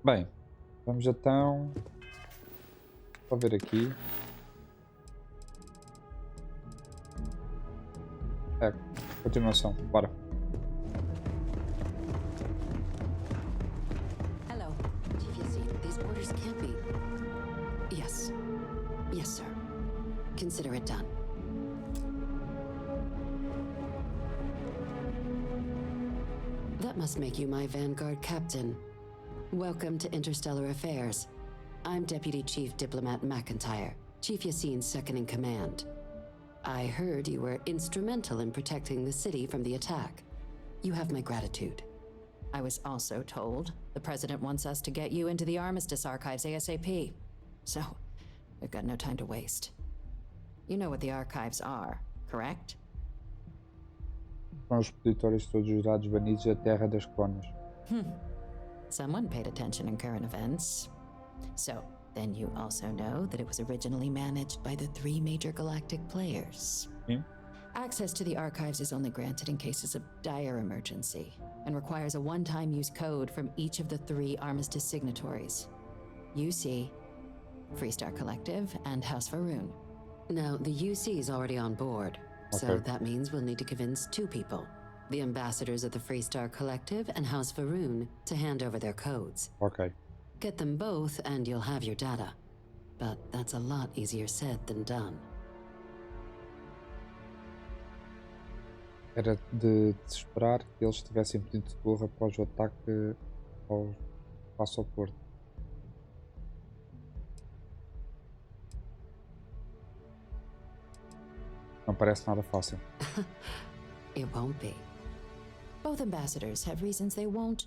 Bem, vamos então... Vou ver aqui. É, continuação, bora. Hello. TVC, these orders can't be... Yes. Yes, sir. Consider it done. That must make you my Vanguard captain. Welcome to Interstellar Affairs. I'm Deputy Chief Diplomat McIntyre, Chief Yassine's second-in-command. I heard you were instrumental in protecting the city from the attack. You have my gratitude. I was also told the President wants us to get you into the Armistice Archives ASAP. So, we've got no time to waste. You know what the archives are, correct? São os repositórios de todos os dados banidos da Terra das Clonas. Someone paid attention in current events. So, then you also know that it was originally managed by the 3 major galactic players. Sim. Access to the archives is only granted in cases of dire emergency and requires a one-time use code from each of the 3 armistice signatories. UC, Freestar Collective, and House Faroon. Now, the UC is already on board, so Okay. that means we'll need to convince 2 people. The ambassadors of the Freestar Collective and House Faroon to hand over their codes. Ok. Get them both and you'll have your data. But that's a lot easier said than done. Era de se esperar que eles tivessem pedido socorro após o ataque face ao Porto. Não parece nada fácil. It won't be. Both ambassadors have reasons they won't,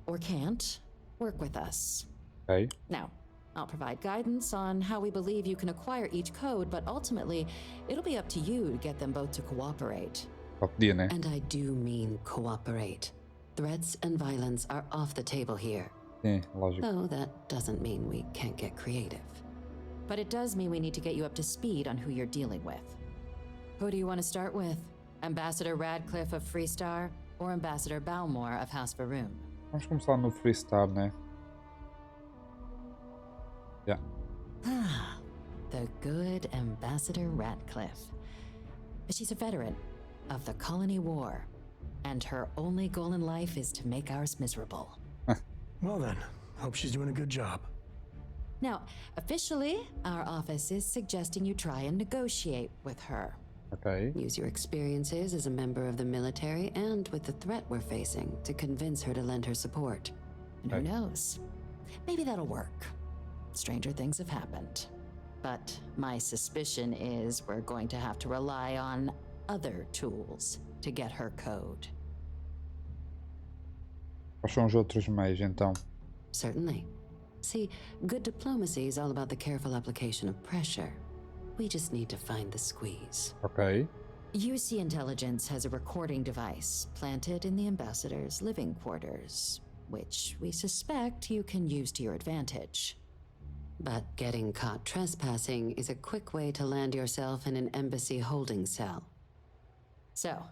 or can't, work with us. Ok. Now, I'll provide guidance on how we believe you can acquire each code, but ultimately, it'll be up to you to get them both to cooperate. Só podia, né? And I do mean cooperate. Threats and violence are off the table here. Sim, lógico. Though that doesn't mean we can't get creative. But it does mean we need to get you up to speed on who you're dealing with. Who do you want to start with? Ambassador Radcliffe of Freestar or Ambassador Balmore of House Faroon? Vamos começar no Freestar, né? Yeah. The good Ambassador Radcliffe. She's a veteran of the Colony War, and her only goal in life is to make ours miserable. Well then, hope she's doing a good job. Now, officially, our office is suggesting you try and negotiate with her. Ok. Use your experiences as a member of the military and with the threat we're facing to convince her to lend her support. And who Okay. knows? Maybe that'll work. Stranger things have happened. But my suspicion is we're going to have to rely on other tools to get her code. Quais são os outros meios, então? Certainly. See, good diplomacy is all about the careful application of pressure. We just need to find the squeeze. Ok. UC Intelligence has a recording device planted in the ambassador's living quarters, which we suspect you can use to your advantage. But getting caught trespassing is a quick way to land yourself in an embassy holding cell. So,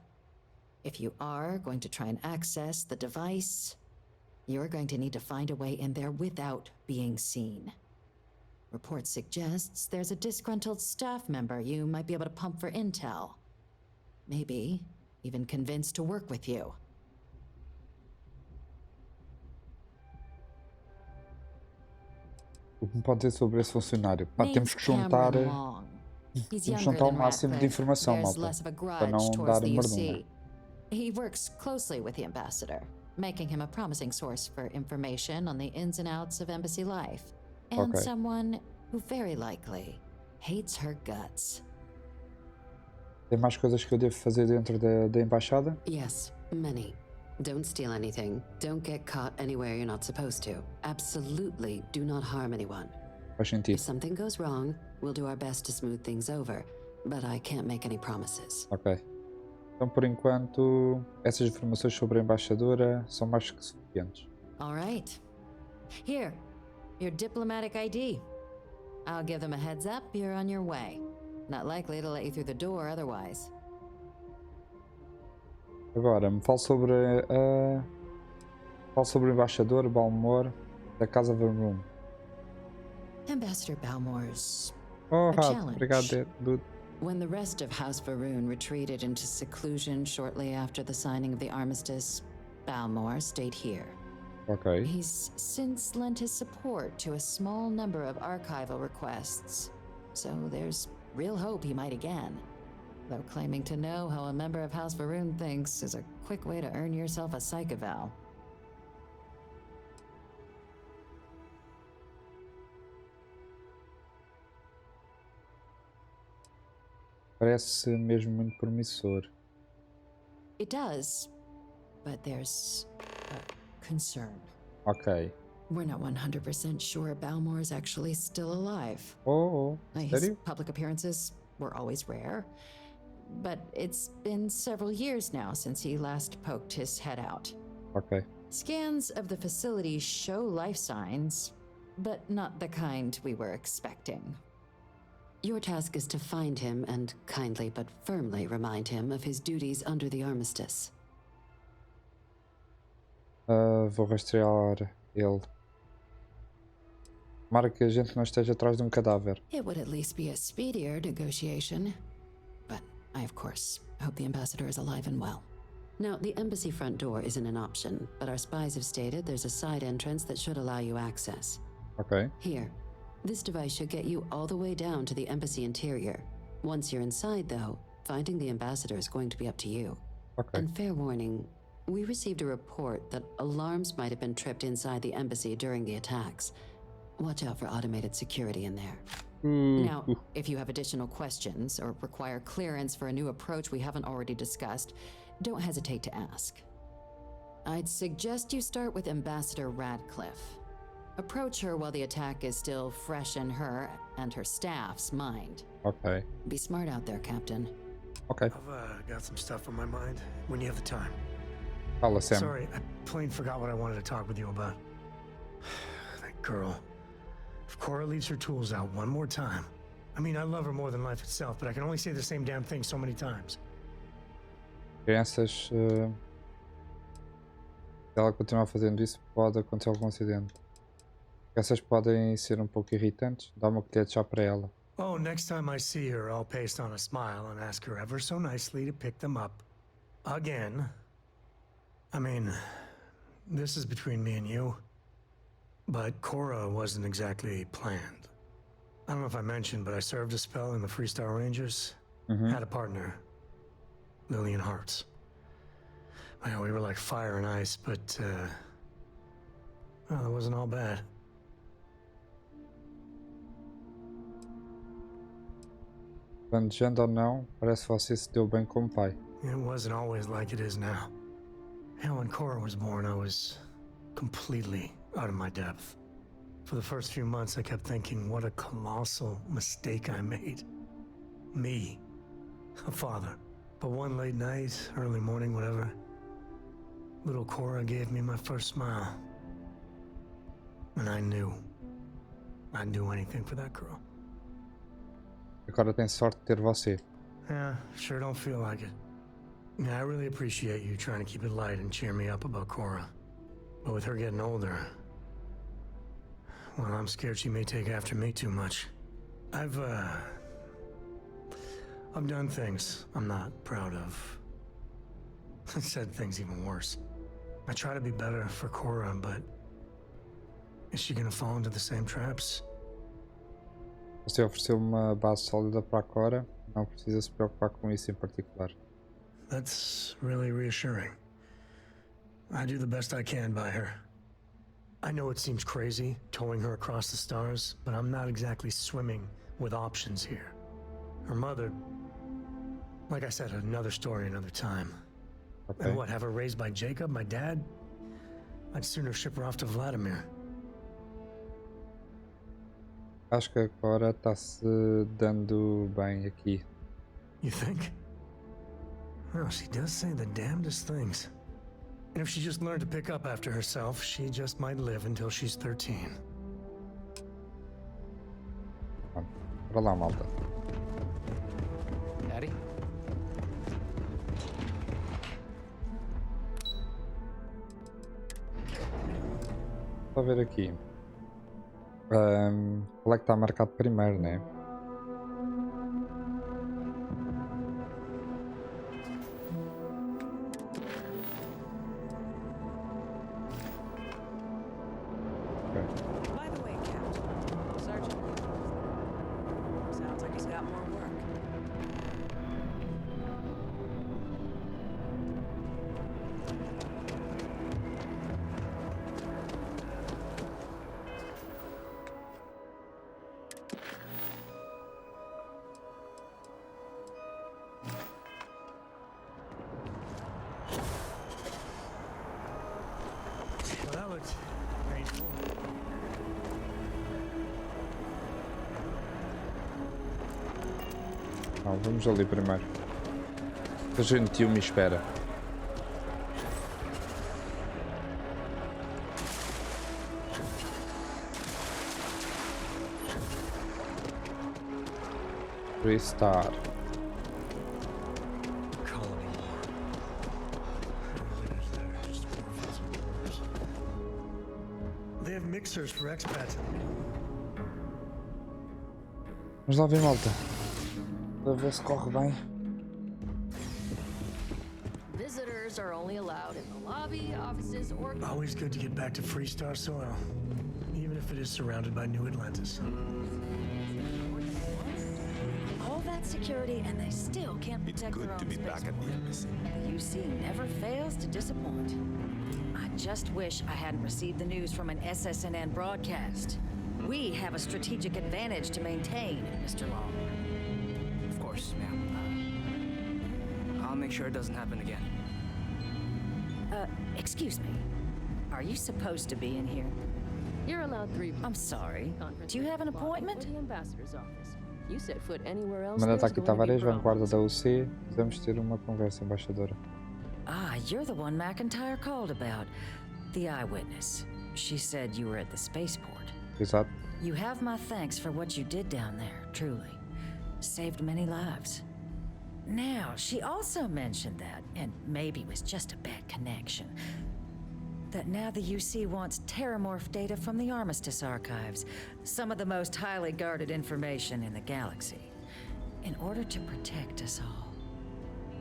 if you are going to try and access the device, you're going to need to find a way in there without being seen. Report suggests there's a disgruntled staff member you might be able to pump for intel. Maybe even convinced to work with you. O que me pode dizer sobre esse funcionário? Pá, temos Name's que juntar, Cameron Long. He's temos que younger juntar o than máximo de Radcliffe. informação, There's malta. less of a Para não grudge towards dar the merdunha. UC. He works closely with the ambassador, making him a promising source for information on the ins and outs of embassy life. And Okay. someone who very likely hates her guts. Tem mais coisas que eu devo fazer dentro da embaixada? Yes, many. Don't steal anything. Don't get caught anywhere you're not supposed to. Absolutely do not harm anyone. Faz If sentido. something goes wrong, we'll do our best to smooth things over, but I can't make any promises. Ok. Então, por enquanto, essas informações sobre a embaixadora são mais que suficientes. All right. Here, your diplomatic ID. I'll give them a heads up you're on your way. Not likely to let you through the door otherwise. Agora, me fale sobre o embaixador Balmor Da Casa Vermoon. Ambassador Balmore's Oh, a rato. challenge. Obrigado, dude. When the rest of House Varoon retreated into seclusion shortly after the signing of the armistice, Balmore stayed here. Ok. He's since lent his support to a small number of archival requests, so there's real hope he might again. Though claiming to know how a member of House Varoon thinks is a quick way to earn yourself a psych eval. Parece mesmo muito promissor. It does, but there's a concern. Ok. We're not 100% sure Balmore's actually still alive. Oh, His sério? public appearances were always rare, but it's been several years now since he last poked his head out. Ok. Scans of the facility show life signs, but not the kind we were expecting. Your task is to find him and kindly but firmly remind him of his duties under the armistice. Vou rastrear ele. Tomara que a gente não esteja atrás de um cadáver. It would at least be a speedier negotiation, but I, of course, hope the ambassador is alive and well. Now, the embassy front door isn't an option, but our spies have stated there's a side entrance that should allow you access. Ok. Here, this device should get you all the way down to the embassy interior. Once you're inside, though, finding the ambassador is going to be up to you. Ok. And fair warning, we received a report that alarms might have been tripped inside the embassy during the attacks. Watch out for automated security in there. Now, if you have additional questions or require clearance for a new approach we haven't already discussed, don't hesitate to ask. I'd suggest you start with Ambassador Radcliffe. Approach her while the attack is still fresh in her and her staff's mind. Ok. Be smart out there, Captain. Ok. I've got some stuff on my mind when you have the time. Fala, Sam. Sorry, I plain forgot what I wanted to talk with you about. That girl. If Cora leaves her tools out one more time. I mean, I love her more than life itself, but I can only say the same damn thing so many times. Crianças. Se ela continuar fazendo isso, pode acontecer algum acidente. Essas podem ser um pouco irritantes. Dá uma colher de chá para ela. Oh, next time I see her, I'll paste on a smile and ask her ever so nicely to pick them up. Again. I mean, this is between me and you. But Cora wasn't exactly planned. I don't know if I mentioned, but I served a spell in the Freestar Rangers. Had a partner. Lillian Hartz. Well, we were like fire and ice, but, well, it wasn't all bad. Planejando ou não, parece que você se deu bem como pai. It wasn't always like it is now. Hell, when Cora was born, I was completely out of my depth. For the first few months, I kept thinking, what a colossal mistake I made. Me, a father. But one late night, early morning, whatever, little Cora gave me my first smile. And I knew I'd do anything for that girl. Agora tem sorte de ter você. Yeah, sure don't feel like it. Yeah, I really appreciate you trying to keep it light and cheer me up about Cora. But with her getting older, well, I'm scared she may take after me too much. I've done things I'm not proud of. I said things even worse. I try to be better for Cora, but is she gonna fall into the same traps? Você ofereceu uma base sólida para a Cora, não precisa se preocupar com isso em particular. That's really reassuring. I do the best I can by her. I know it seems crazy, towing her across the stars, but I'm not exactly swimming with options here. Her mother, like I said, another story, another time. Ok. And what, have her raised by Jacob, my dad? I'd sooner ship her off to Vladimir. Acho que a Cora está se dando bem aqui. You think? Well, she does say the damnedest things. And if she just learned to pick up after herself, she just might live until she's 13. Para lá, malta. Daddy? Só ver aqui. Qual é que está marcado primeiro, né? By the way, Captain, Sergeant sounds like he's got more work. Well, that looks painful. Não, vamos ali primeiro. A gentil me espera. Restart. Colony. Leaders there, just more visible orders. They have mixers for expats. Vamos lá ver, malta. Para ver se corre bem. Visitors are only allowed in the lobby, offices, or... Always good to get back to Freestar soil, even if it is surrounded by New Atlantis. All that security and they still can't It's protect good their to own be back at the spaceport. embassy. The UC never fails to disappoint. I just wish I hadn't received the news from an SSNN broadcast. We have a strategic advantage to maintain, Mr. Long. Of course, ma'am. I'll make sure it doesn't happen again. Excuse me. Are you supposed to be in here? You're allowed 3 I'm sorry. conference Do you have an rooms, lobby, or appointment? the ambassador's office. You set foot anywhere else, Manda there's aqui going to be TAVAREZ, vanguarda problems. da UC. Vamos ter uma conversa, embaixadora. Ah, you're the one McIntyre called about. The eyewitness. She said you were at the spaceport. Exato. You have my thanks for what you did down there, truly. Saved many lives. Now, she also mentioned that, and maybe it was just a bad connection, that now the UC wants terramorph data from the Armistice archives, some of the most highly guarded information in the galaxy, in order to protect us all.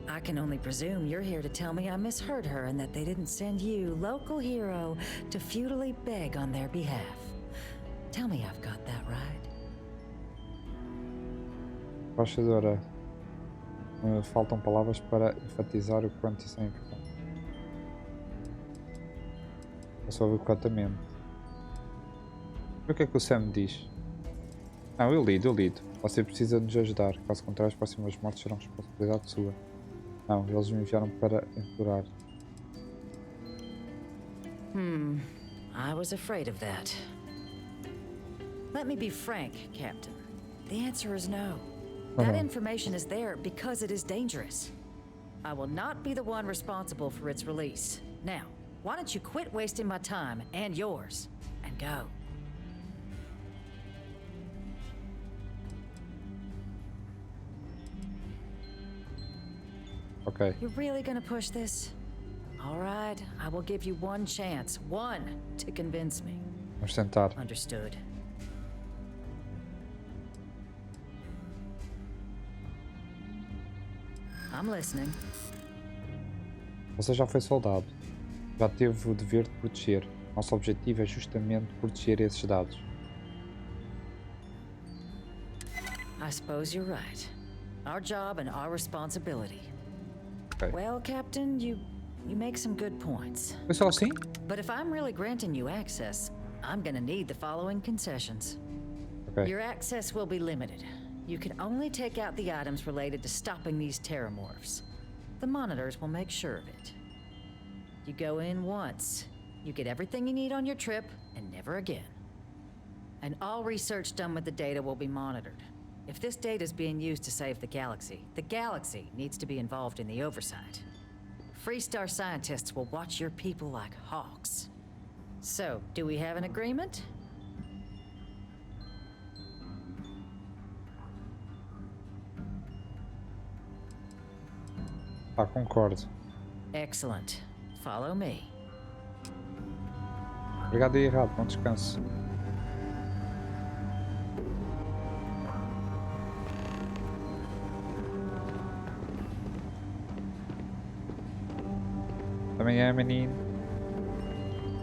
I can only presume you're here to tell me I misheard her and that they didn't send you, local hero, to futilely beg on their behalf. Tell me I've got that right. Embaixadora, faltam palavras para enfatizar o quanto isso é importante. É só adequadamente. O que é que o Sam diz? Não, eu lido. Você precisa nos ajudar. Caso contrário, as próximas mortes serão responsabilidade sua. Não, eles me enviaram para implorar. I was afraid of that. Let me be frank, Captain. The answer is no. That information is there because it is dangerous. I will not be the one responsible for its release. Now, why don't you quit wasting my time and yours and go? Ok, You're really gonna push this? All right, I will give you one chance. One to convince me. vamos tentar. Understood. I'm listening. Você já foi soldado. Já teve o dever de proteger. Nosso objetivo é justamente proteger esses dados. I suppose you're right. Our job and our responsibility. Ok. Well, Captain, you make some good points. Foi só assim? But if I'm really granting you access, I'm gonna need the following concessions. Ok. Your access will be limited. You can only take out the items related to stopping these terramorphs. The monitors will make sure of it. You go in once, you get everything you need on your trip, and never again. And all research done with the data will be monitored. If this data is being used to save the galaxy needs to be involved in the oversight. Freestar scientists will watch your people like hawks. So, do we have an agreement? Concordo. Excellent. Follow me. Obrigado e errado, bom descanso. Também é, menino.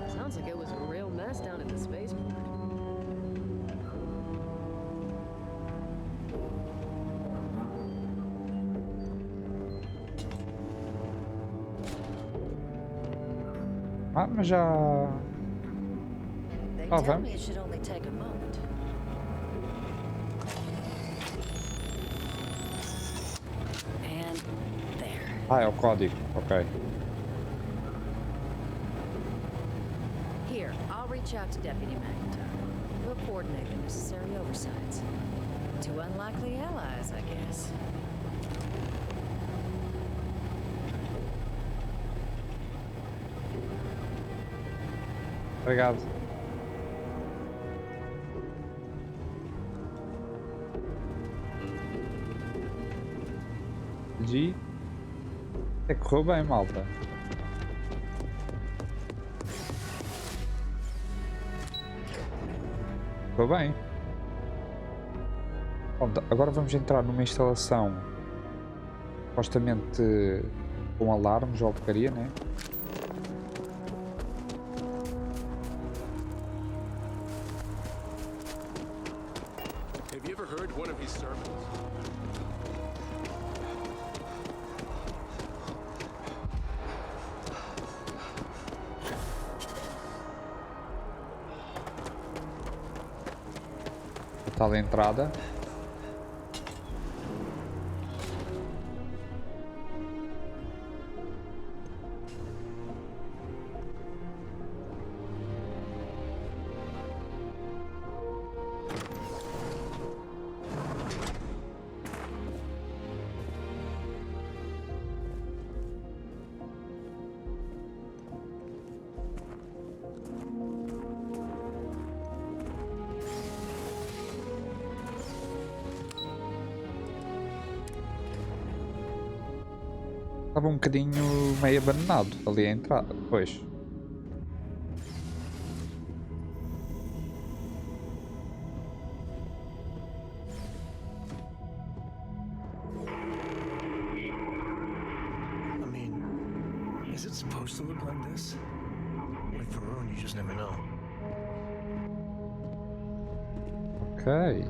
Sounds like it was a real mess down in the spaceport. Ah, mas já... They Oh, tell vamos. me it should only take a moment. And there. Ah, é o código. Ok. Here, I'll reach out to Deputy McIntyre. We'll coordinate the necessary oversights. Two unlikely allies, I guess. Obrigado. G. É que correu bem, malta. Correu bem. Pronto, agora vamos entrar numa instalação supostamente com alarmes ou porcaria, né? Have you ever heard one of these sermons? A tal entrada. Estava um bocadinho meio abandonado ali a entrada. Pois. I mean, is it supposed to look like this? Like the ruin, you just never know. Ok.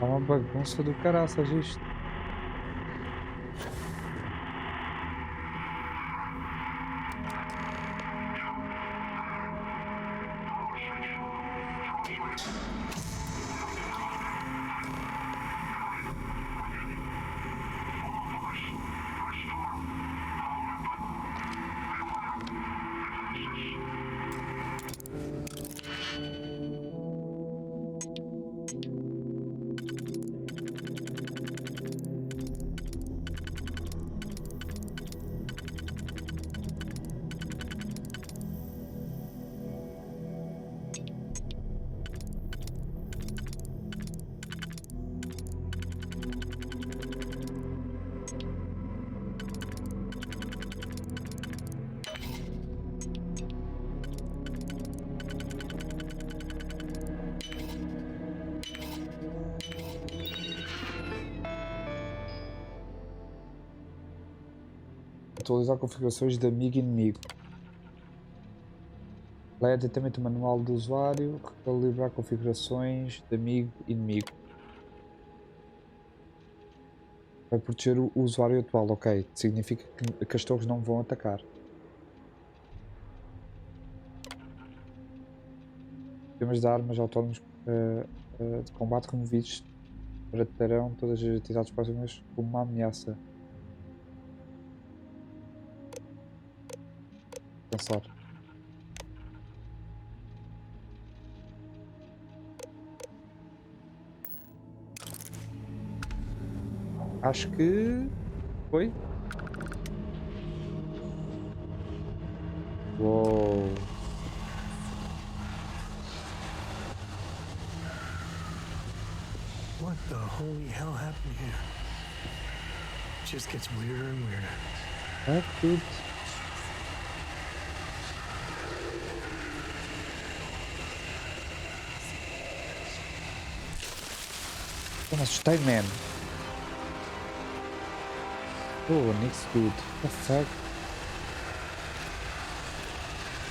É uma bagunça do caraças isto. Atualizar configurações de amigo e inimigo. Leia atentamente o manual do usuário. Recalibrar configurações de amigo e inimigo. Vai proteger o usuário atual. Ok. Significa que as torres não vão atacar. Sistemas de armas autónomos de combate removidos tratarão todas as atividades próximas como uma ameaça. Pensar. Acho que foi. Uou. What the holy hell happened here? Just gets weirder and weirder. É tudo. Eu me assustei, man. Oh, nichts gut. What the fuck?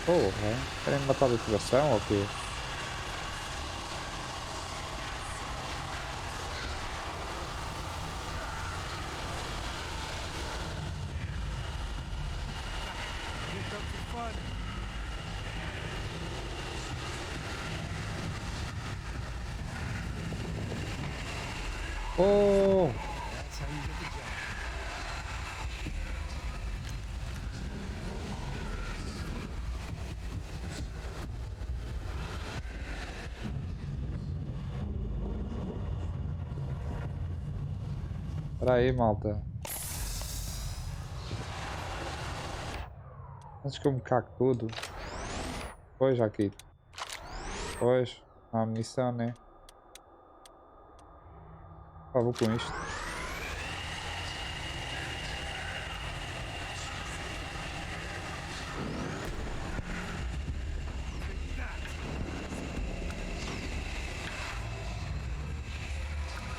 Porra, querem matar do coração ou o quê? Oh! That's how you get the job. Espera aí, malta. Antes que eu me cague tudo. Pois, aqui. Pois, não há munição, né? Pá, vou com isto.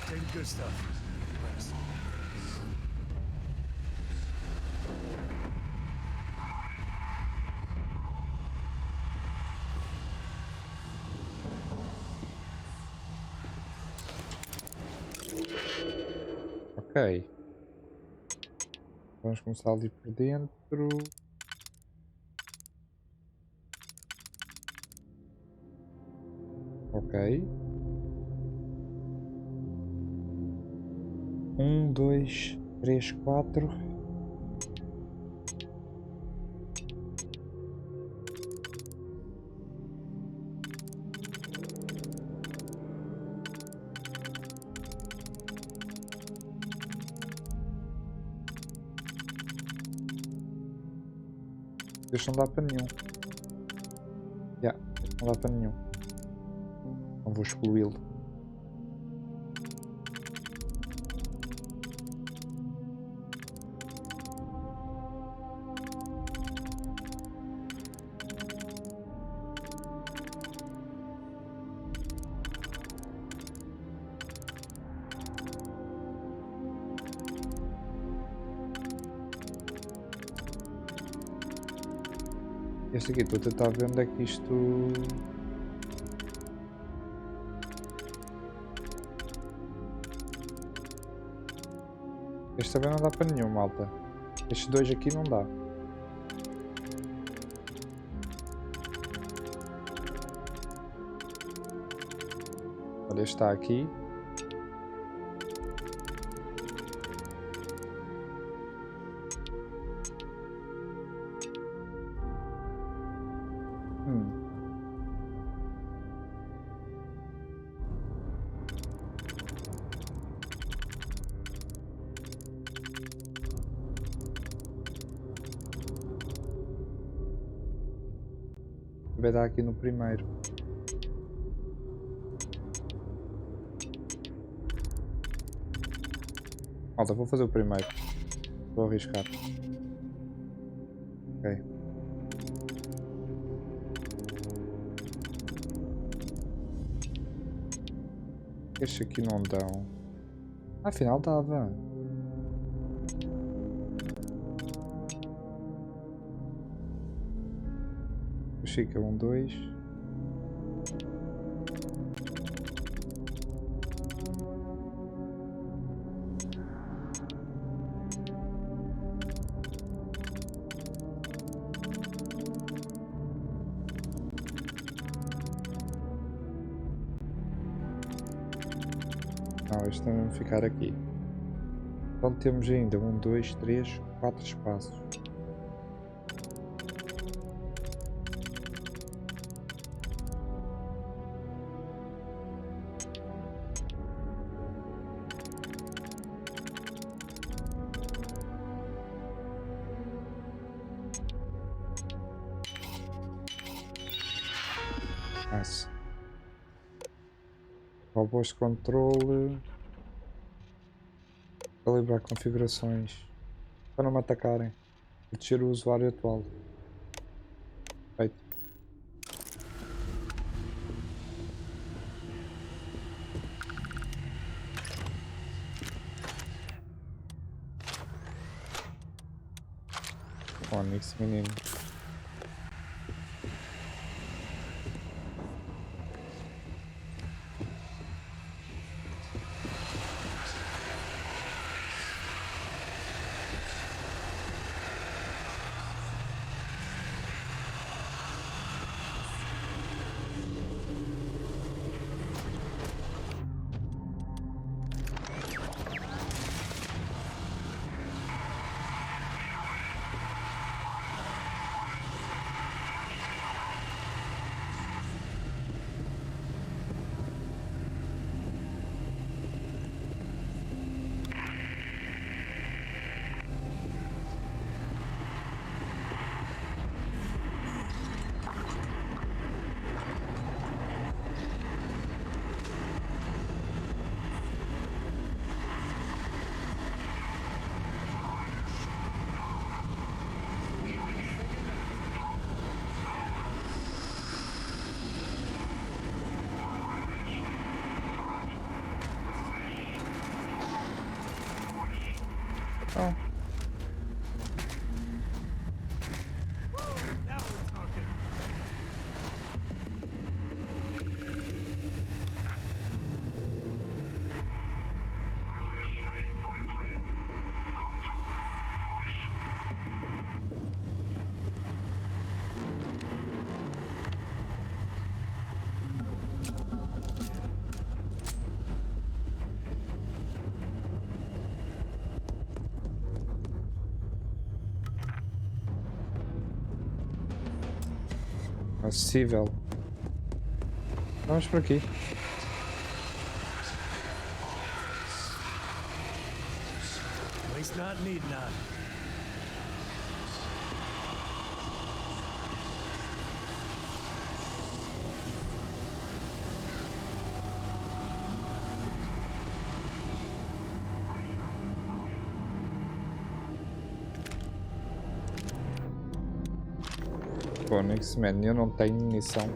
Take the good stuff. Rest. Ok. Vamos começar ali por dentro. Ok. 1, 2, 3, 4. Este não dá para nenhum. Este não dá para nenhum. Não vou excluí-lo. Este aqui, estou a tentar ver onde é que isto... Este também não dá para nenhum, malta. Estes dois aqui não dá. Olha, este está aqui. Vai dar aqui no primeiro. Malta, vou fazer o primeiro. Vou arriscar. Ok. Estes aqui não dão. Afinal dava. Fica 1, 2. Não, este também vai ficar aqui. Então temos ainda 1, 2, 3, 4 espaços. Nice. Robôs de controle. Calibrar configurações para não me atacarem. Proteger o usuário atual. Feito. amigo, esse menino. Oh. Acessível. Vamos por aqui. Waste not, need not. Bom, X-Men, eu não tenho munição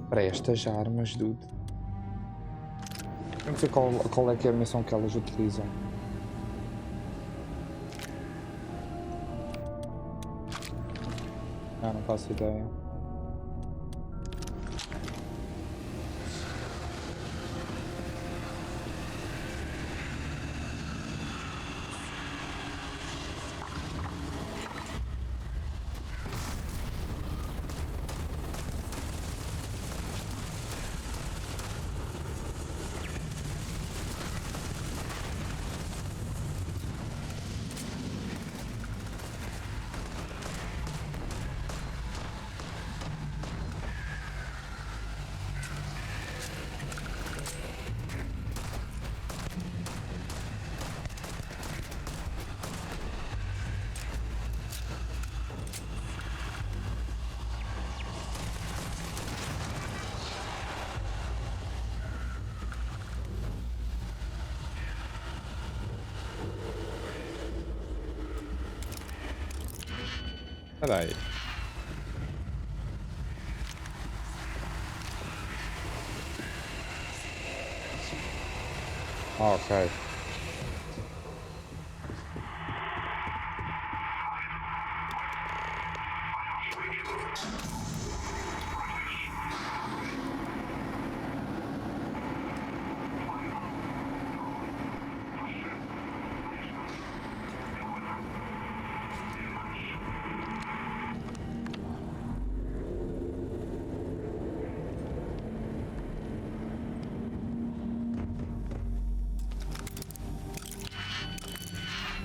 para estas armas, dude. Eu não sei qual é que é a munição que elas utilizam. Ah, não faço ideia. Espera aí. Ah, ok.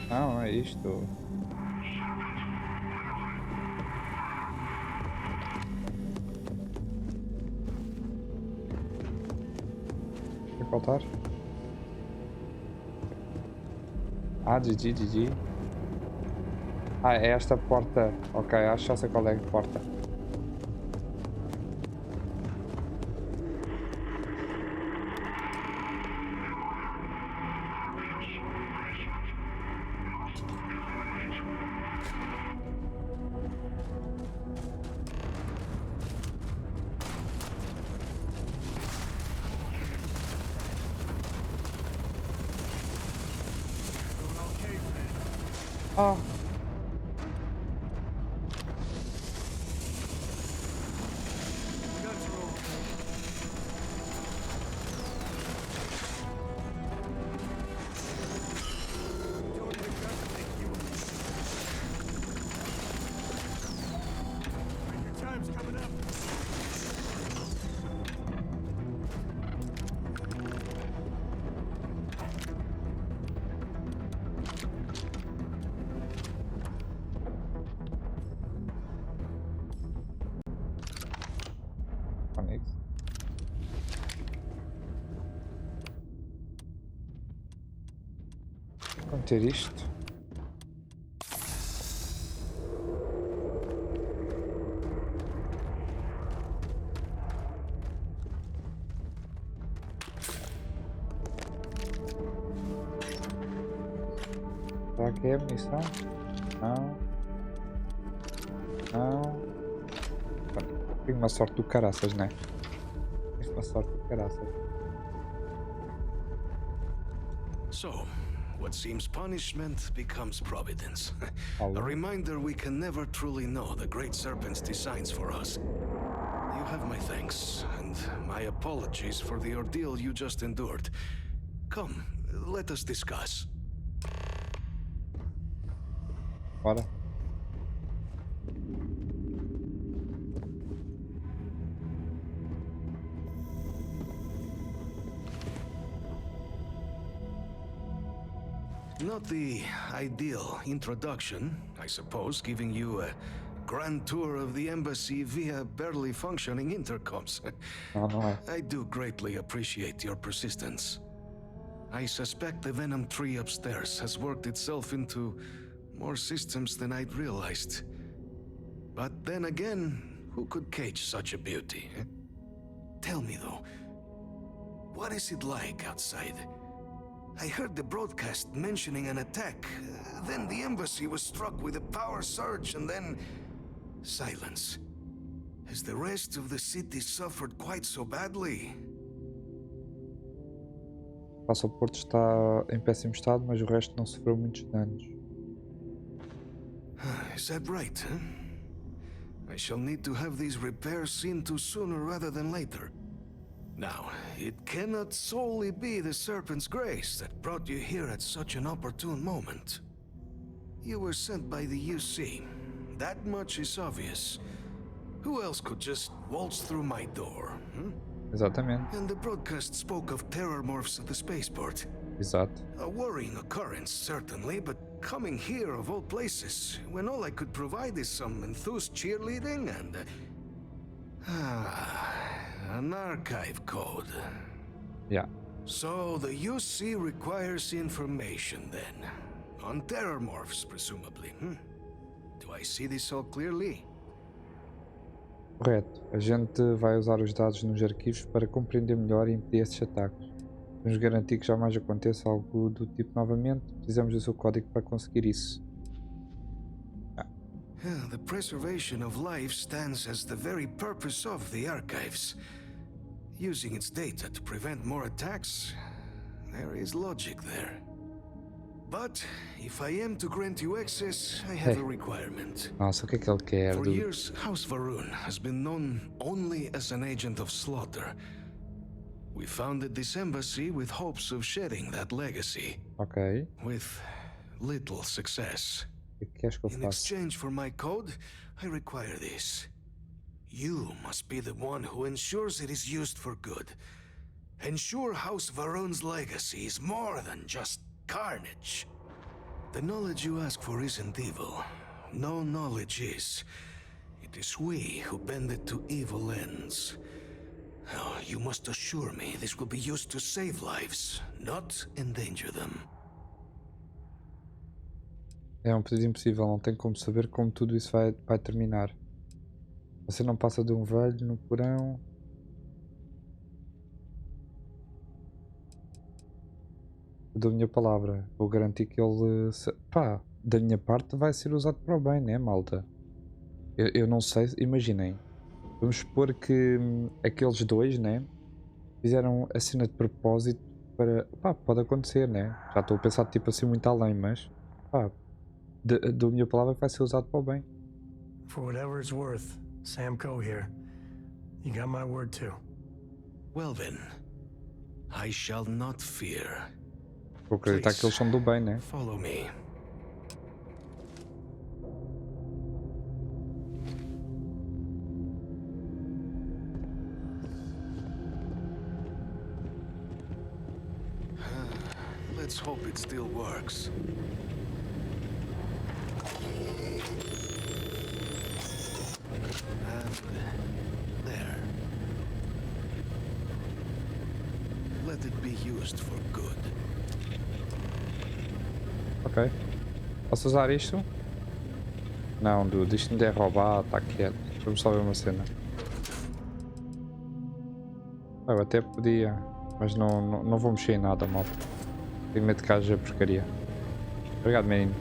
Não, é isto. Quer faltar? Ah, GG. Ah, é esta porta. Ok, acho que já sei qual é a porta. Ah. Conexo. Vamos ter isto. Será que é a munição? Não. Não. Bom, tenho uma sorte do caraças, né? Tenho uma sorte do caraças. So, what seems punishment becomes providence. Alô? A reminder we can never truly know the Great Serpent's designs for us. You have my thanks, and my apologies for the ordeal you just endured. Come, let us discuss. Bora. Not the ideal introduction, I suppose, giving you a grand tour of the embassy via barely functioning intercoms. Não, não é. I do greatly appreciate your persistence. I suspect the venom tree upstairs has worked itself into more systems than I'd realized. But then again, who could cage such a beauty? Eh? Tell me though, what is it like outside? I heard the broadcast mentioning an attack. Then the embassy was struck with a power surge and then silence. Has the rest of the city suffered quite so badly? O passaporte está em péssimo estado, mas o resto não sofreu muitos danos. Is that right, huh? I shall need to have these repairs seen to sooner rather than later. Now, it cannot solely be the Serpent's grace that brought you here at such an opportune moment. You were sent by the UC. That much is obvious. Who else could just waltz through my door? Exatamente. And the broadcast spoke of terror morphs at the spaceport. Exato. A worrying occurrence, certainly, but coming here of all places, when all I could provide is some enthused cheerleading and... an archive code. Yeah. So the UC requires information then. On terror morphs, presumably. Do I see this all clearly? Correto. A gente vai usar os dados nos arquivos para compreender melhor e impedir esses ataques. Vamos garantir que jamais aconteça algo do tipo novamente. Precisamos do seu código para conseguir isso. The preservation of life stands as the very purpose of the archives. Using its data to prevent more attacks, there is logic there. But if I am to grant you access, I have a requirement. Nossa, o que é que ele quer? For years, House Varun has been known only as an agent of slaughter. We founded this embassy with hopes of shedding that legacy. Ok. With little success. O que queres que eu In faça? exchange for my code, I require this. You must be the one who ensures it is used for good. Ensure House Varun's legacy is more than just carnage. The knowledge you ask for isn't evil. No knowledge is. It is we who bend it to evil ends. Oh, you must assure me this will be used to save lives, not endanger them. É um pedido impossível, não tem como saber como tudo isso vai terminar. Você não passa de um velho no porão. Eu dou a minha palavra. Vou garantir que ele... Pá, da minha parte vai ser usado para o bem, né, malta? Eu não sei, imaginem. Vamos supor que aqueles dois, né, fizeram a cena de propósito para... Pá, pode acontecer, né? Já estou a pensar tipo assim muito além, mas... Pá, dou a minha palavra que vai ser usado para o bem. For whatever it's worth, Sam Coe here. You got my word too. Well then, I shall not fear. Vou acreditar que eles são do bem, né? Follow me. Let's hope it still works. And there. Let it be used for good. Ok. Posso usar isto? Não, dude, isto ainda é roubado, está quieto. Vamos só ver uma cena. Eu até podia, mas não vou mexer em nada, malta. Tenho medo de que haja porcaria. Obrigado, menino.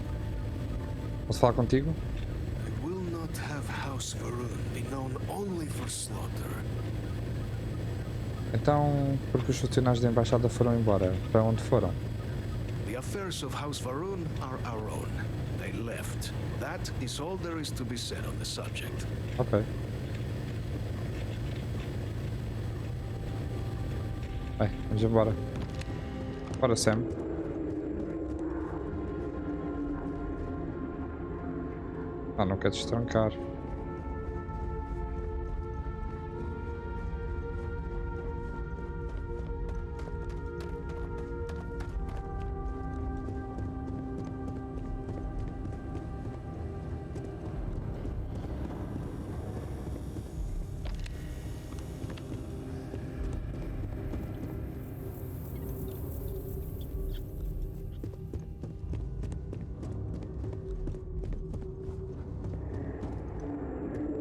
Posso falar contigo? I will not have House Varun be known only for slaughter. Então, porque os funcionários da embaixada foram embora? Para onde foram? The affairs of House Varun are our own. They left. That is all there is to be said on the subject. Ok. Vai, vamos embora. Bora, Sam. Ah, não quero destrancar.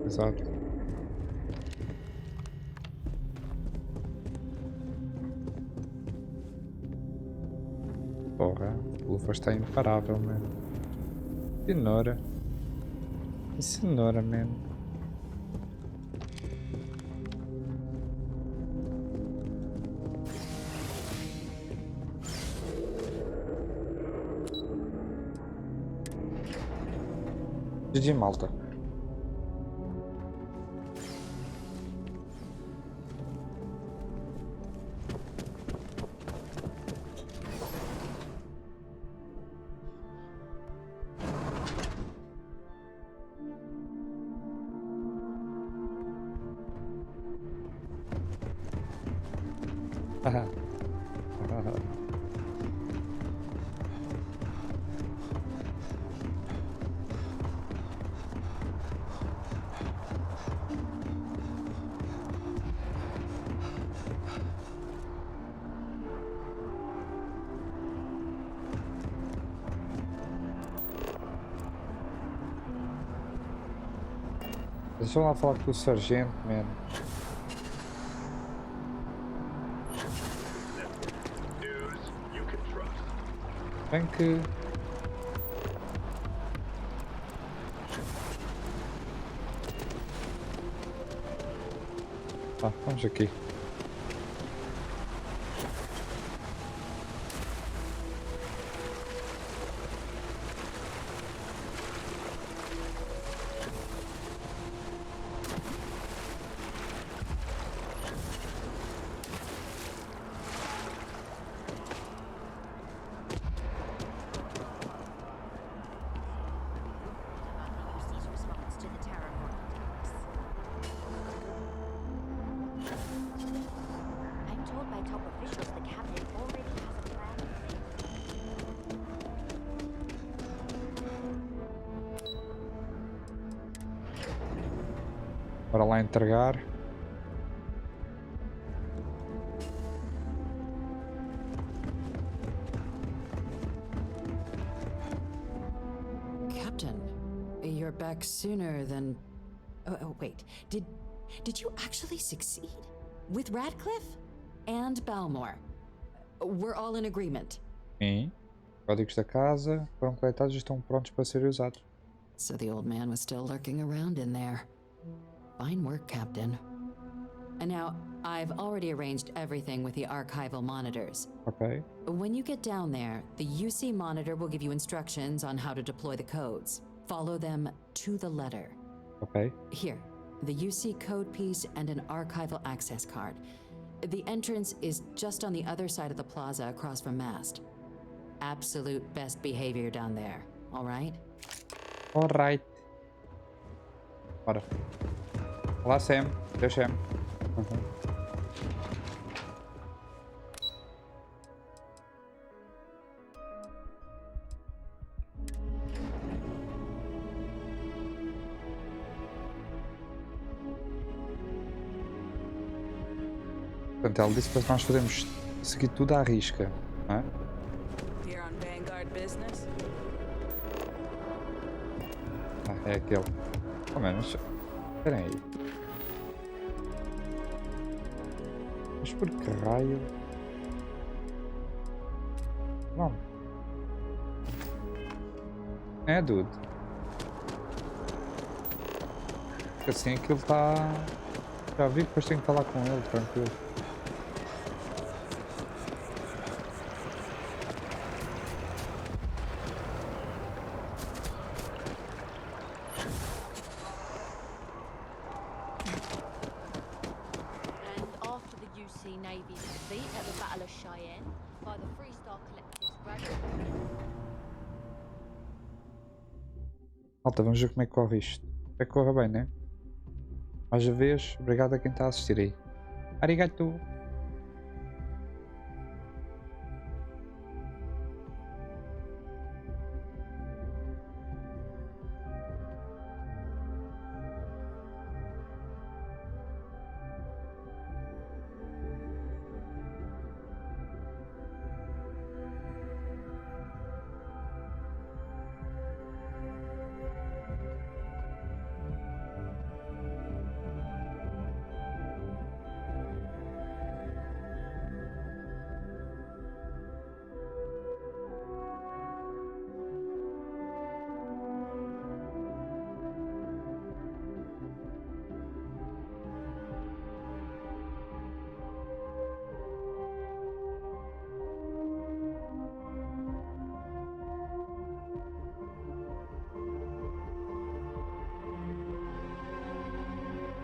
Exato. Porra, o luva está imparável, mano. Cenoura. Que cenoura, mano. GG, malta. Haha. Deixa eu lá falar com o sargento, mano. Bem que... Tá, vamos aqui. Bora lá entregar. Captain, you're back sooner than... Oh, wait. Did you actually succeed? With Radcliffe? And Balmore? We're all in agreement. Sim. Códigos da casa foram coletados e estão prontos para serem usados. So the old man was still lurking around in there. Fine work, Captain. And now, I've already arranged everything with the archival monitors. Ok. When you get down there, the UC monitor will give you instructions on how to deploy the codes. Follow them to the letter. Ok. Here, the UC code piece and an archival access card. The entrance is just on the other side of the plaza across from Mast. Absolute best behavior down there, all right? Alright. Bora. Olá, Sam. Deus, Sam. Portanto, ela disse para nós fazermos seguir tudo à risca, não é? Here on Vanguard Business? Ah, é aquele. Oh, menos. Esperem aí. Mas por que raio? Vamos. É, dude. Porque assim aquilo está. Já vi que depois tenho que falar com ele, tranquilo. And after the UC Navy's defeat at the Battle of Cheyenne by the Freestar Collective's graduate. Malta, vamos ver como é que corre isto. É que corra bem, né? Mais uma vez, obrigado a quem está a assistir aí. Arigato!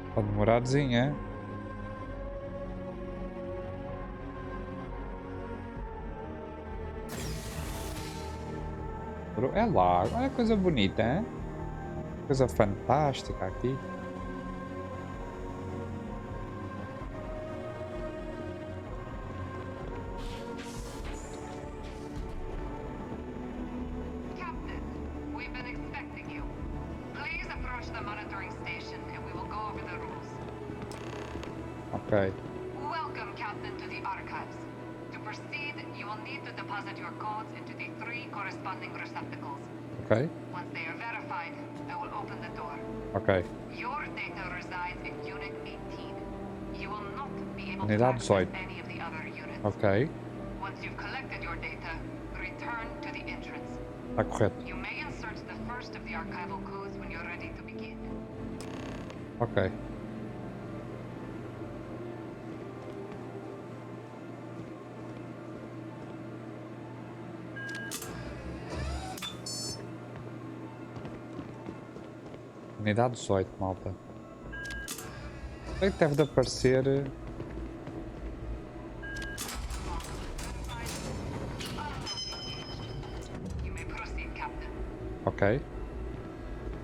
Está demoradozinho, é? É lá, olha que coisa bonita, hein? Coisa fantástica aqui. Captain, we've been expecting you. Please approach the monitoring station and we will go over the rules. Ok. Welcome, Captain, to the archives. To proceed, you will need to deposit your codes into the 3 corresponding receptacles. Ok. Once they are verified, I will open the door. Ok. Your data resides in Unit 18. You will not be able to Unidade access 18. any of the other units. Ok. Once you've collected your data, return to the entrance. Está correto. You may insert the first of the archival codes when you're ready to begin. Ok. Unidade 18, malta. Sei que deve de aparecer. You may proceed, Captain. Ok.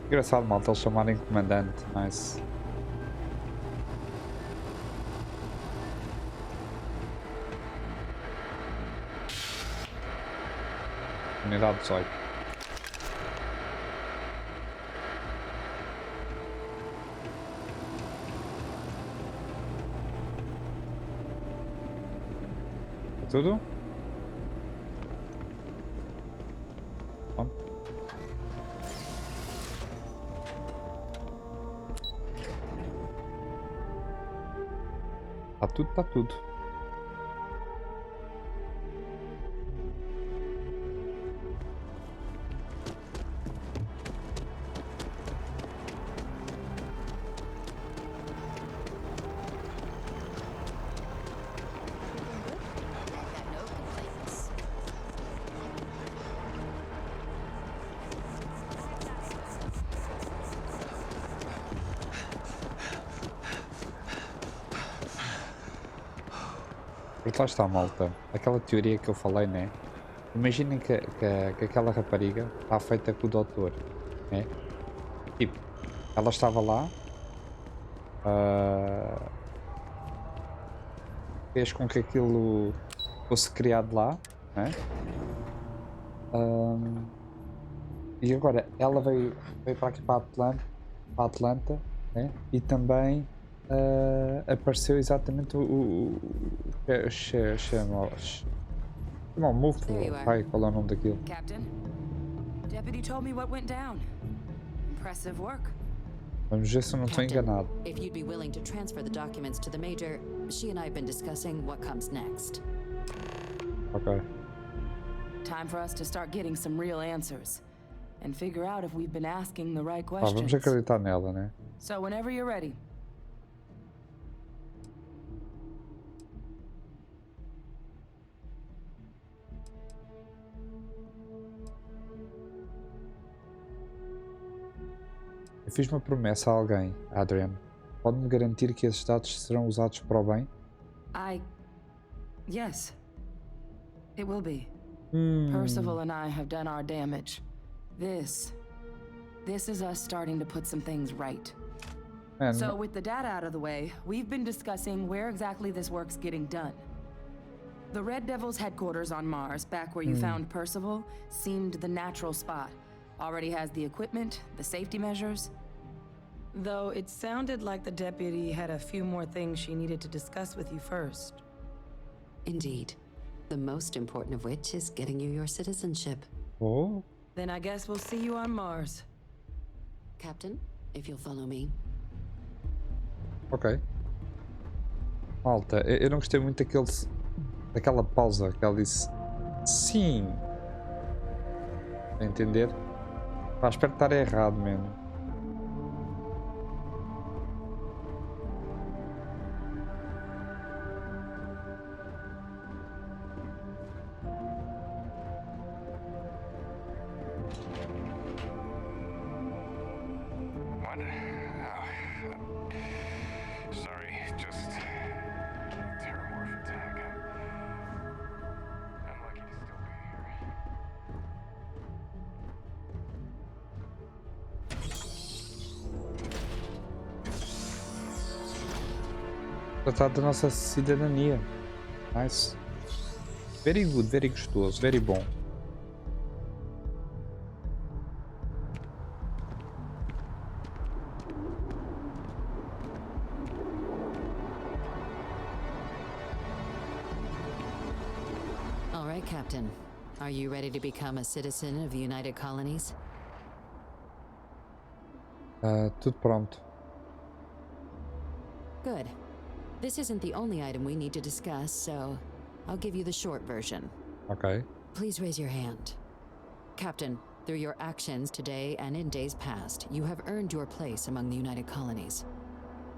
Engraçado, malta, eles chamarem comandante. Nice. Unidade 18. É tudo? Bom. Tá tudo, tá tudo. Got no complaints. Porque lá está, malta. Aquela teoria que eu falei, né? Imaginem que aquela rapariga está feita com o doutor, né? Tipo, ela estava lá, ah, fez com que aquilo fosse criado lá, né? E agora ela veio para aqui para a Atlanta, né? E também apareceu exatamente o não, move. There you are. Pai, qual é o nome daquilo? Captain, Deputy told me what went down. Impressive work. Vamos ver se eu não estou Captain, enganado. if you'd be willing to transfer the documents to the Major, she and I have been discussing what comes next. Ok. Time for us to start getting some real answers and figure out if we've been asking the right Vamos questions. acreditar nela, né? So whenever you're ready. Eu fiz uma promessa a alguém, Adrian. Pode-me garantir que esses dados serão usados para o bem? Yes. It will be. Percival and I have done our damage. This is us starting to put some things right. Man, So with the data out of the way, we've been discussing where exactly this work's getting done. The Red Devil's headquarters on Mars, back where you found Percival, seemed the natural spot. Already has the equipment, the safety measures. Though it sounded like the deputy had a few more things she needed to discuss with you first. Indeed. The most important of which is getting you your citizenship. oh, Then I guess we'll see you on Mars. Captain, if you'll follow me. ok. Malta, eu não gostei muito daquela pausa que ela disse sim. A entender? Pá, espero que estar errado, mano. What? Sorry, just terramorph attack. I'm lucky to still be here. Tratado da nossa cidadania. Nice. Very good, very gostoso, very bom. All right, Captain. Are you ready to become a citizen of the United Colonies? Tudo pronto. Good. This isn't the only item we need to discuss, so I'll give you the short version. Ok. Please raise your hand. Captain, through your actions today and in days past, you have earned your place among the United Colonies.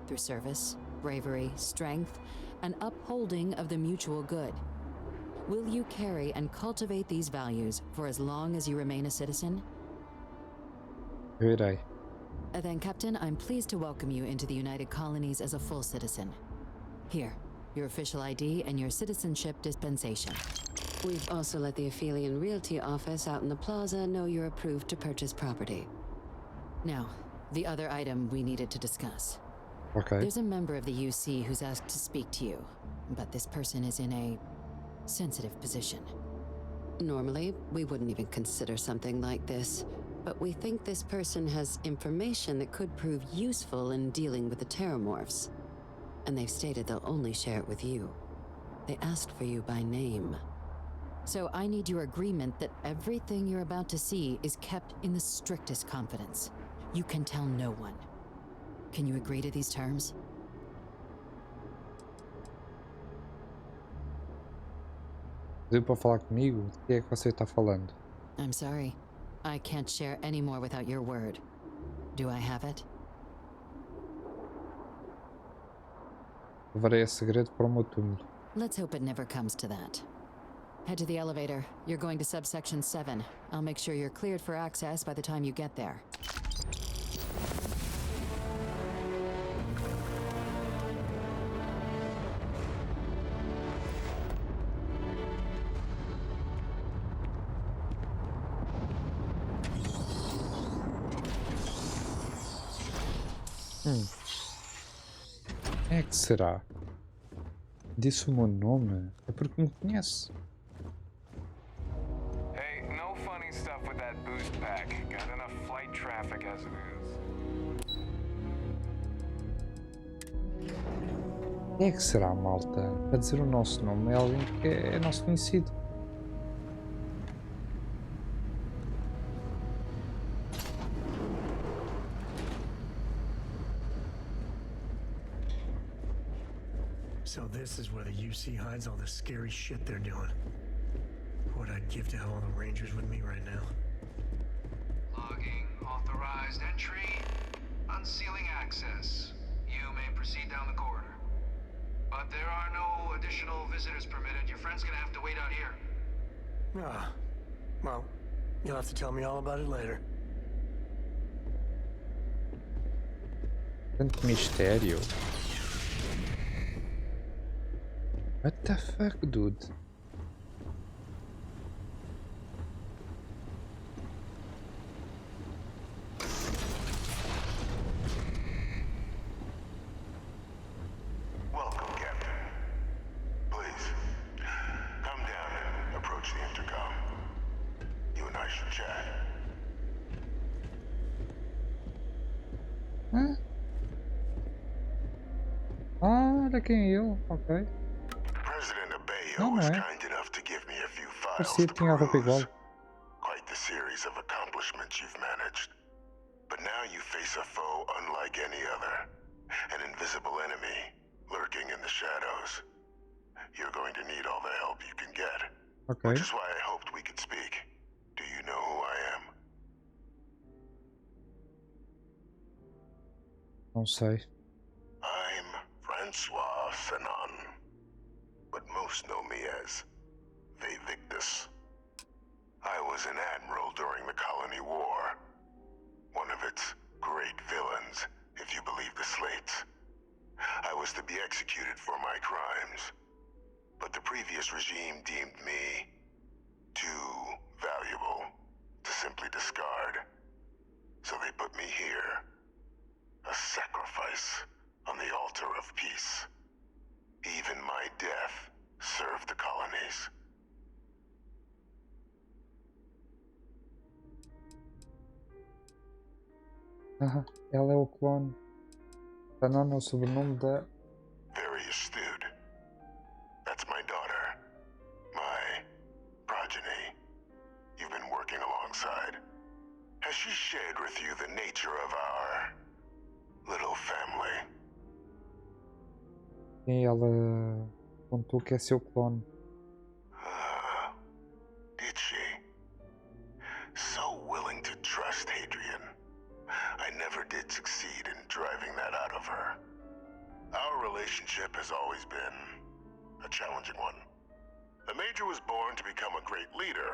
Through service, bravery, strength, and upholding of the mutual good. Will you carry and cultivate these values for as long as you remain a citizen? Eu irei. Then, Captain, I'm pleased to welcome you into the United Colonies as a full citizen. Here, your official ID and your citizenship dispensation. We've also let the Aphelion Realty office out in the plaza know you're approved to purchase property. Now, the other item we needed to discuss. Ok. There's a member of the UC who's asked to speak to you, but this person is in a sensitive position. Normally, we wouldn't even consider something like this, but we think this person has information that could prove useful in dealing with the Terramorphs. And they've stated they'll only share it with you. They asked for you by name. So I need your agreement that everything you're about to see is kept in the strictest confidence. You can tell no one. Can you agree to these terms? Deu para falar comigo? De que é que você está falando? I'm sorry. I can't share any more without your word. Do I have it? Levarei esse segredo para o meu túmulo. Let's hope it never comes to that. Head to the elevator. You're going to subsection 7. I'll make sure you're cleared for access by the time you get there. Quem é que será? Disse o meu nome? É porque me conhece. Hey, no funny stuff with that boost pack. Got enough flight traffic as it is. Quem é que será, malta? A dizer o nosso nome é alguém que é nosso conhecido. So this is where the UC hides all the scary shit they're doing. What I'd give to have all the Rangers with me right now. Logging authorized entry. Unsealing access. You may proceed down the corridor. But there are no additional visitors permitted. Your friend's gonna have to wait out here. Ah, well, you'll have to tell me all about it later. Tanto mistério. What the fuck, dude? Welcome, Captain. Please, come down and approach the intercom. You and I should chat. Hã? Ah, era quem é ele? Ok. President Abeyo Não, não was é. kind enough to give me a few files Parecia to que tinha a roupa igual. peruse. Quite the series of accomplishments you've managed. But now you face a foe unlike any other. An invisible enemy lurking in the shadows. You're going to need all the help you can get. Ok. Which is why I hoped we could speak. Do you know who I am? Não sei. I'm Francois Fanon, but most know me as Victus. I was an admiral during the Colony War. One of its great villains, if you believe the slates. I was to be executed for my crimes, but the previous regime deemed me too valuable to simply discard. So they put me here, a sacrifice on the altar of peace. Even my death served the colonies. Ah, ela é o clone. Fanon é o sobrenome da... Very astute. That's my daughter. My progeny. You've been working alongside. Has she shared with you the nature of our little family? Sim, ela contou que é seu clone. Did she? So willing to trust Hadrian. I never did succeed in driving that out of her. Our relationship has always been a challenging one. The Major was born to become a great leader,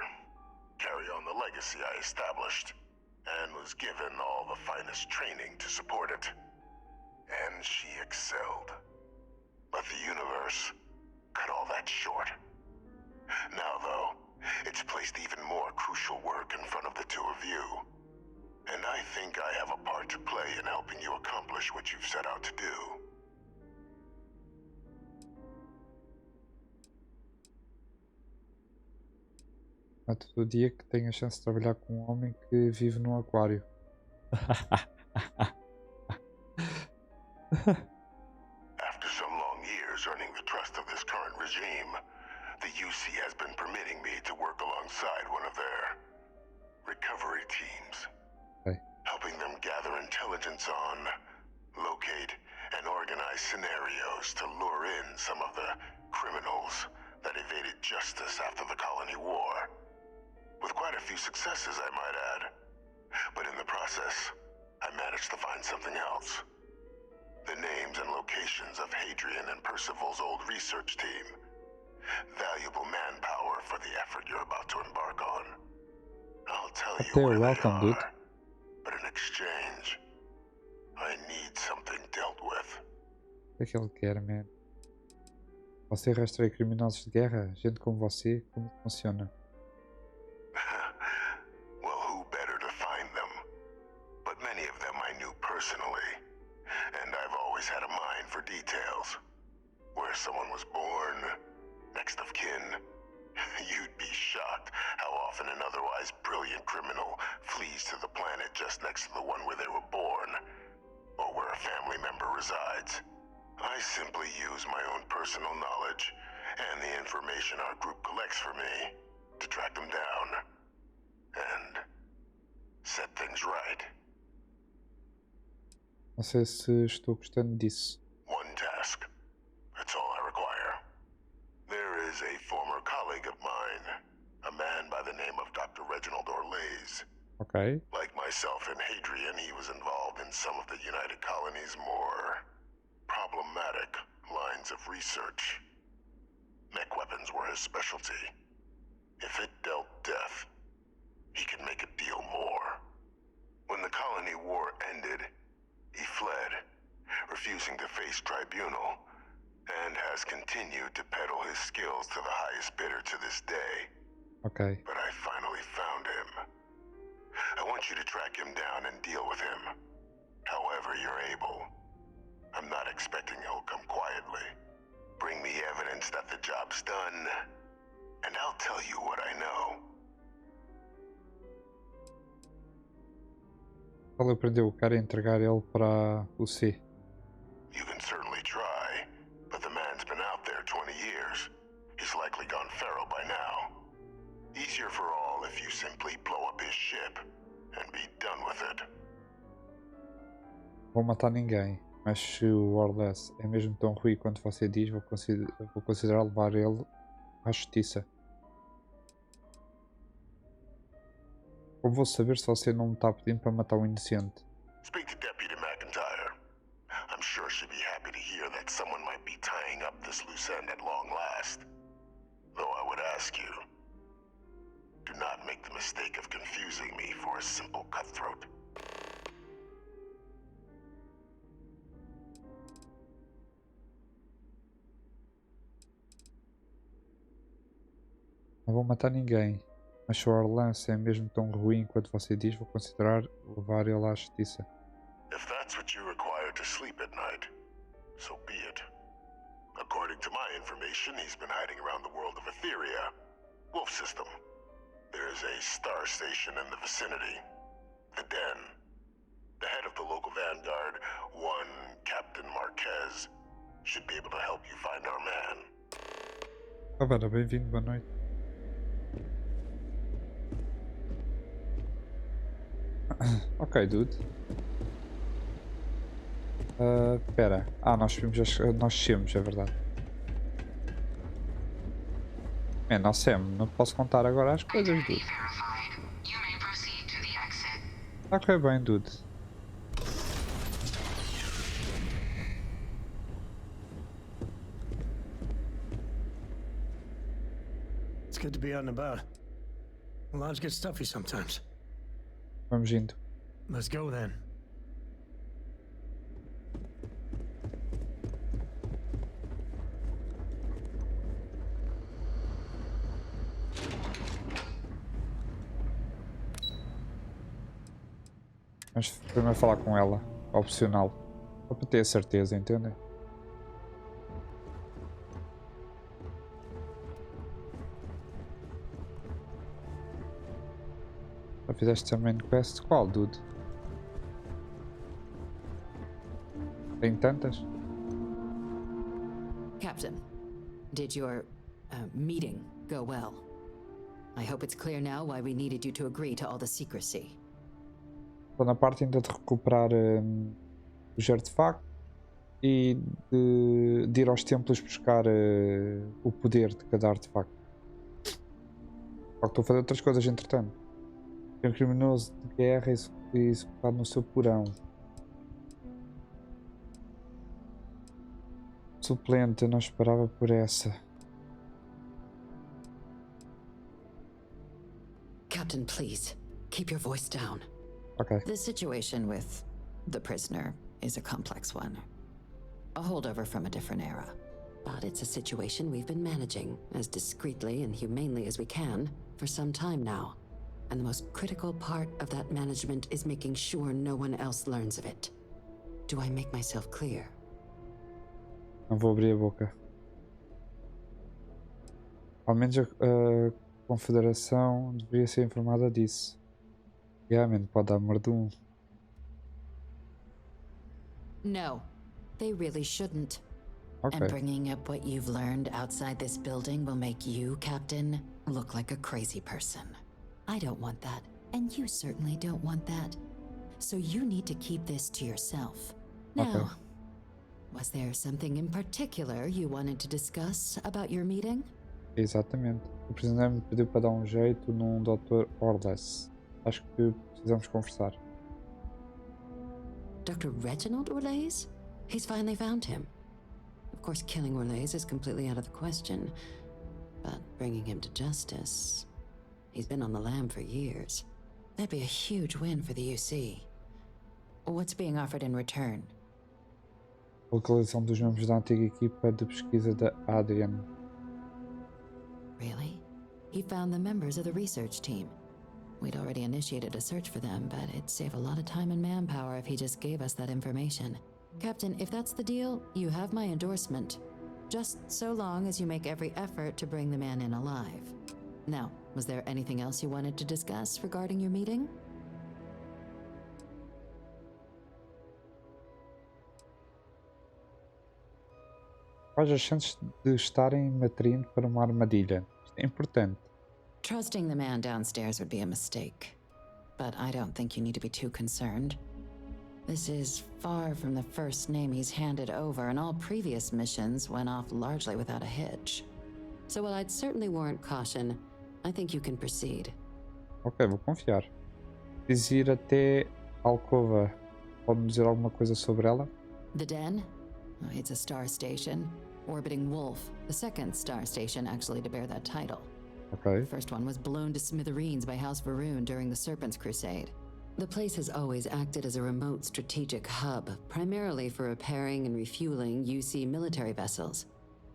carry on the legacy I established, and was given all the finest training to support it. And she excelled. But the universe cut all that short. Now, though, it's placed even more crucial work in front of the two of you. And I think I have a part to play in helping you accomplish what you've set out to do. Há todo dia que tenho a chance de trabalhar com um homem que vive num aquário. After some long years earning the trust of this current regime, the UC has been permitting me to work alongside one of their recovery teams. Okay. Helping them gather intelligence on, locate, and organize scenarios to lure in some of the criminals that evaded justice after the Colony War. With quite a few successes, I might add. But in the process, I managed to find something else. The names and locations of Hadrian and Percival's old research team. Valuable manpower for the effort you're about to embark on. I'll tell you They're where welcome, they dude. are, but in exchange, I need something dealt with. O que é que ele quer, man? Você rastreia criminosos de guerra? Gente como você? Como funciona? Well, who better to find them? But many of them I knew personally, and I've always had a mind for details. Where someone was born, next of kin. You'd be shocked how often an otherwise brilliant criminal flees to the planet just next to the one where they were born, or where a family member resides. I simply use my own personal knowledge and the information our group collects for me to track them down and set things right. Não sei se estou gostando disso. One task. That's all I require. There is a former colleague of mine, a man by the name of Dr. Reginald Orlays. Ok. Like myself and Hadrian, he was involved in some of the United Colony's more problematic lines of research. Mech weapons were his specialty. If it dealt death, he could make a deal more. When the colony war ended, he fled, refusing to face tribunal, and has continued to peddle his skills to the highest bidder to this day. Ok. But I finally found him. I want you to track him down and deal with him, however you're able. I'm not expecting he'll come quietly. Bring me evidence that the job's done, and I'll tell you what I know. Ele aprendeu o cara a entregar ele para o C. You can certainly try, but the man's been out there 20 years. He's likely gone feral by now. Easier for all if you simply blow up his ship and be done with it. Vou matar ninguém, mas se o Orless é mesmo tão ruim quanto você diz, vou considerar levar ele à justiça. Como vou saber se você não me está pedindo para matar um inocente? Speak to Deputy McIntyre. I'm sure she'd be happy to hear that someone might be tying up this loose end at long last. Though I would ask you, do not make the mistake of confusing me for a simple cutthroat. Não vou matar ninguém, mas se o Orless é mesmo tão ruim quanto você diz, vou considerar levar ele à justiça. If that's what you require to sleep at night, so be it. According to my information, he's been hiding around the world of Etheria, Wolf System. There's a star station in the vicinity, the Den. The head of the local vanguard, one Captain Marquez, should be able to help you find our man. Tavara, bem-vindo, boa noite. Ok, dude. Espera. Nós descemos, é verdade. Não Sam, não posso contar agora as coisas, dude. Ok, bem, dude. It's good to be out and about. The lodge gets stuffy sometimes. Vamos indo. Let's go then. Mas primeiro falar com ela, opcional. Só para ter a certeza, entendem? Já fizeste também quest? Qual, dude? Tem tantas? Captain, did your meeting go well? I hope it's clear now why we needed you to agree to all the secrecy. Estou na parte ainda de recuperar os artefactos e de ir aos templos buscar o poder de cada artefacto. Só que estou a fazer outras coisas entretanto. Tem um criminoso de guerra executado no seu porão. Suplente, eu não esperava por essa. Captain, please, keep your voice down. Okay. The situation with the prisoner is a complex one. A holdover from a different era. But it's a situation we've been managing as discreetly and humanely as we can for some time now. And the most critical part of that management is making sure no one else learns of it. Do I make myself clear? Não vou abrir a boca. Ao menos a Confederação deveria ser informada disso. Realmente pode dar merdum. No, they really shouldn't. Ok. And bringing up what you've learned outside this building will make you, Captain, look like a crazy person. I don't want that, and you certainly don't want that. So you need to keep this to yourself. Now, Ok. was there something in particular you wanted to discuss about your meeting? Exatamente. O presidente me pediu para dar um jeito num Dr. Orles. Acho que precisamos conversar. Dr. Reginald Orlaise? He's finally found him. Of course, killing Orlaise is completely out of the question, but bringing him to justice... He's been on the lam for years. That'd be a huge win for the UC. What's being offered in return? A localização dos membros da antiga equipa de pesquisa da Adrian. Really? He found the members of the research team. We'd already initiated a search for them, but it'd save a lot of time and manpower if he just gave us that information. Captain, if that's the deal, you have my endorsement. Just so long as you make every effort to bring the man in alive. Now, was there anything else you wanted to discuss regarding your meeting? Quais as chances de estarem me atraindo para uma armadilha? Isto é importante. Trusting the man downstairs would be a mistake. But I don't think you need to be too concerned. This is far from the first name he's handed over, and all previous missions went off largely without a hitch. So while I'd certainly warrant caution, I think you can proceed. Ok, vou confiar. Preciso ir até a alcova. Pode-me dizer alguma coisa sobre ela? The Den? It's a star station. Orbiting Wolf, the second star station actually to bear that title. Ok. The first one was blown to smithereens by House Varun during the Serpent's Crusade. The place has always acted as a remote strategic hub, primarily for repairing and refueling UC military vessels.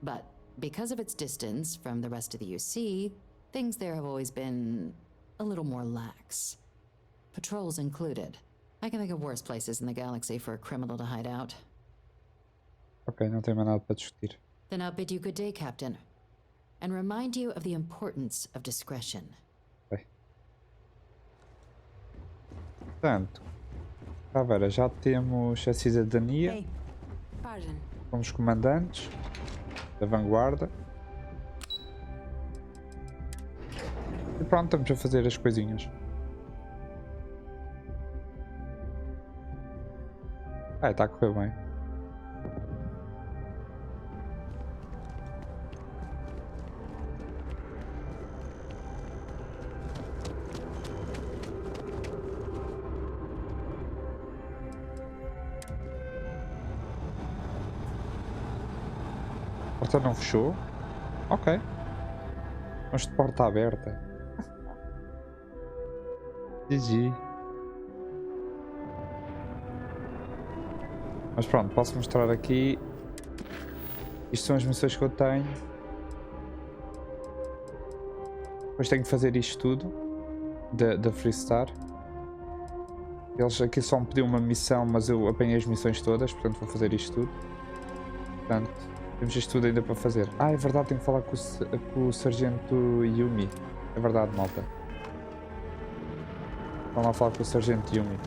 But because of its distance from the rest of the UC, things there have always been a little more lax. Patrols included. I can think of worse places in the galaxy for a criminal to hide out. Ok, não tem mais nada para discutir. Then I'll bid you good day, Captain, and remind you of the importance of discretion. Ok. Portanto, Tavara, já temos a cidadania. Hey, pardon. Somos comandantes da vanguarda. E pronto, estamos a fazer as coisinhas. Está a correr bem. A porta não fechou? Ok. Vamos de porta aberta. GG. Mas pronto, posso mostrar aqui. Isto são as missões que eu tenho. Depois tenho que fazer isto tudo da Freestar. Eles aqui só me pediram uma missão, mas eu apanhei as missões todas, portanto vou fazer isto tudo. Portanto, temos isto tudo ainda para fazer. Ah, é verdade, tenho que falar com o Sargento Yumi. É verdade, malta. Vamos lá falar com o Sargento Yumi.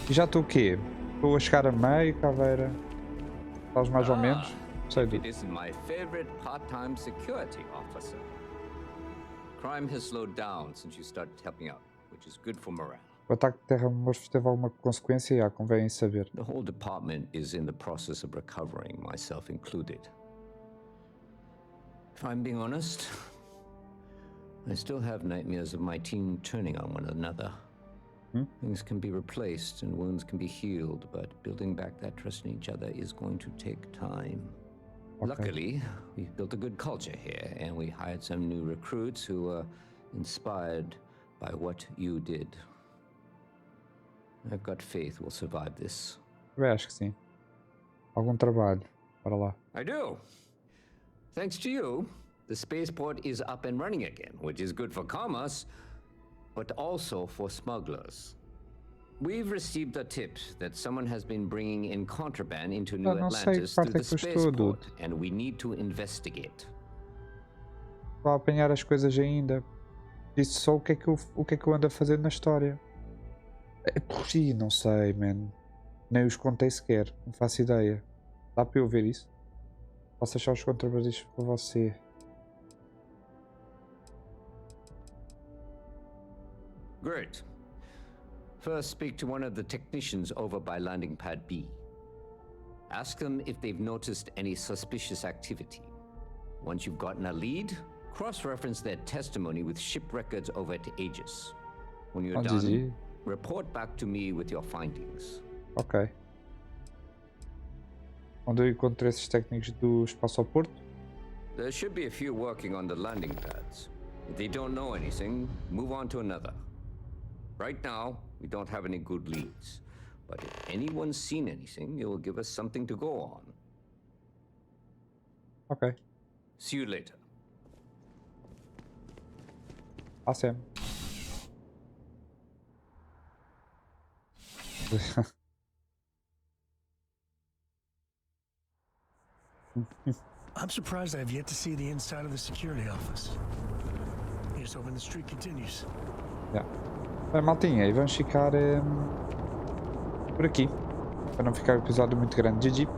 E já estou o quê? Estou a chegar a meio, Caveira. Estás mais ou menos? Sei It isn't my favorite part-time security officer. Crime has slowed down since you started helping out, which is good for morale. O ataque de terra-mortos teve alguma consequência? Já convém saber. The whole department is in the process of recovering, myself included. If I'm being honest, I still have nightmares of my team turning on one another. Things can be replaced and wounds can be healed, but building back that trust in each other is going to take time. Okay. Luckily, we've built a good culture here, and we hired some new recruits who are inspired by what you did. I've got faith we'll survive this. Eu acho que sim. Algum trabalho. Para lá. I do. Thanks to you, the spaceport is up and running again, which is good for commerce, but also for smugglers. We've received a tip that someone has been bringing in contraband into New Atlantis through the spaceport, and we need to investigate. Estou a apanhar as coisas ainda. Disse só o que é que eu ando a fazer na história. Não sei, man. Nem os contei sequer. Não faço ideia. Dá para eu ver isso? Posso achar os contrabandistas para você. Great. First, speak to one of the technicians over by landing pad B. Ask them if they've noticed any suspicious activity. Once you've gotten a lead, cross-reference their testimony with ship records over at Aegis. When you're done, report back to me with your findings. Ok. Onde eu encontro esses técnicos do espaço ao Porto? There should be a few working on the landing pads. If they don't know anything, move on to another. Right now, we don't have any good leads. But if anyone's seen anything, it will give us something to go on. Ok. See you later. Sam. I'm surprised I've yet to see the inside of the security office. Here's hoping the streak continues. Yeah. Bem, maltinha, e vamos ficar por aqui. Para não ficar um episódio muito grande. GG.